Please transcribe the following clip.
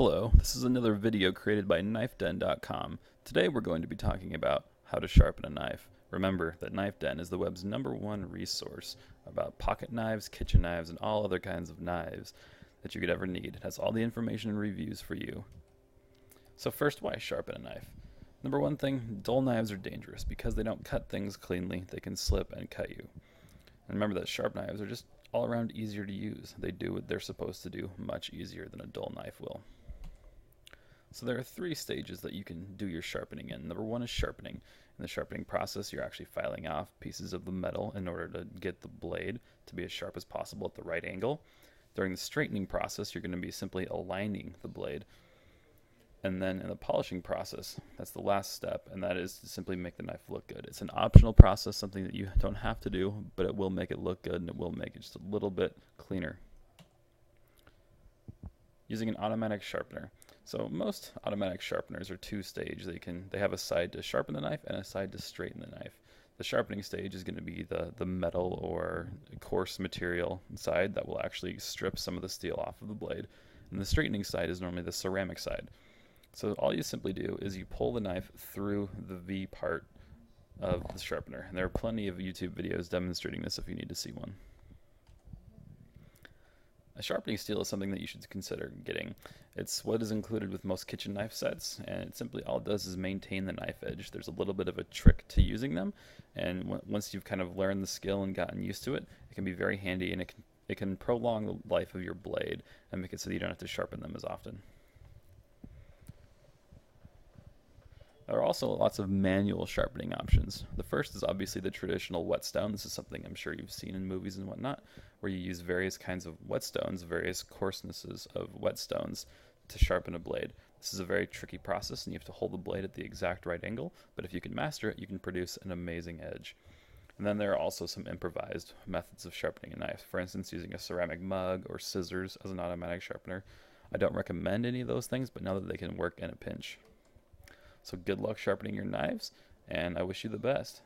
Hello, this is another video created by KnifeDen.com. Today we're going to be talking about how to sharpen a knife. Remember that KnifeDen is the web's #1 resource about pocket knives, kitchen knives, and all other kinds of knives that you could ever need. It has all the information and reviews for you. So first, why sharpen a knife? Number one thing, dull knives are dangerous because they don't cut things cleanly. They can slip and cut you. And remember that sharp knives are just all around easier to use. They do what they're supposed to do much easier than a dull knife will. So there are 3 stages that you can do your sharpening in. Number 1 is sharpening. In the sharpening process, you're actually filing off pieces of the metal in order to get the blade to be as sharp as possible at the right angle. During the straightening process, you're going to be simply aligning the blade. And then in the polishing process, that's the last step, and that is to simply make the knife look good. It's an optional process, something that you don't have to do, but it will make it look good and it will make it just a little bit cleaner. Using an automatic sharpener. So most automatic sharpeners are 2-stage. They have a side to sharpen the knife and a side to straighten the knife. The sharpening stage is going to be the metal or coarse material side that will actually strip some of the steel off of the blade. And the straightening side is normally the ceramic side. So all you simply do is you pull the knife through the V part of the sharpener. And there are plenty of YouTube videos demonstrating this if you need to see one. A sharpening steel is something that you should consider getting. It's what is included with most kitchen knife sets, and it simply all it does is maintain the knife edge. There's a little bit of a trick to using them, and once you've kind of learned the skill and gotten used to it, it can be very handy, and it can prolong the life of your blade and make it so that you don't have to sharpen them as often. There are also lots of manual sharpening options. The first is obviously the traditional whetstone. This is something I'm sure you've seen in movies and whatnot, where you use various kinds of whetstones, various coarsenesses of whetstones to sharpen a blade. This is a very tricky process, and you have to hold the blade at the exact right angle, but if you can master it, you can produce an amazing edge. And then there are also some improvised methods of sharpening a knife. For instance, using a ceramic mug or scissors as an automatic sharpener. I don't recommend any of those things, but know that they can work in a pinch. So good luck sharpening your knives, and I wish you the best.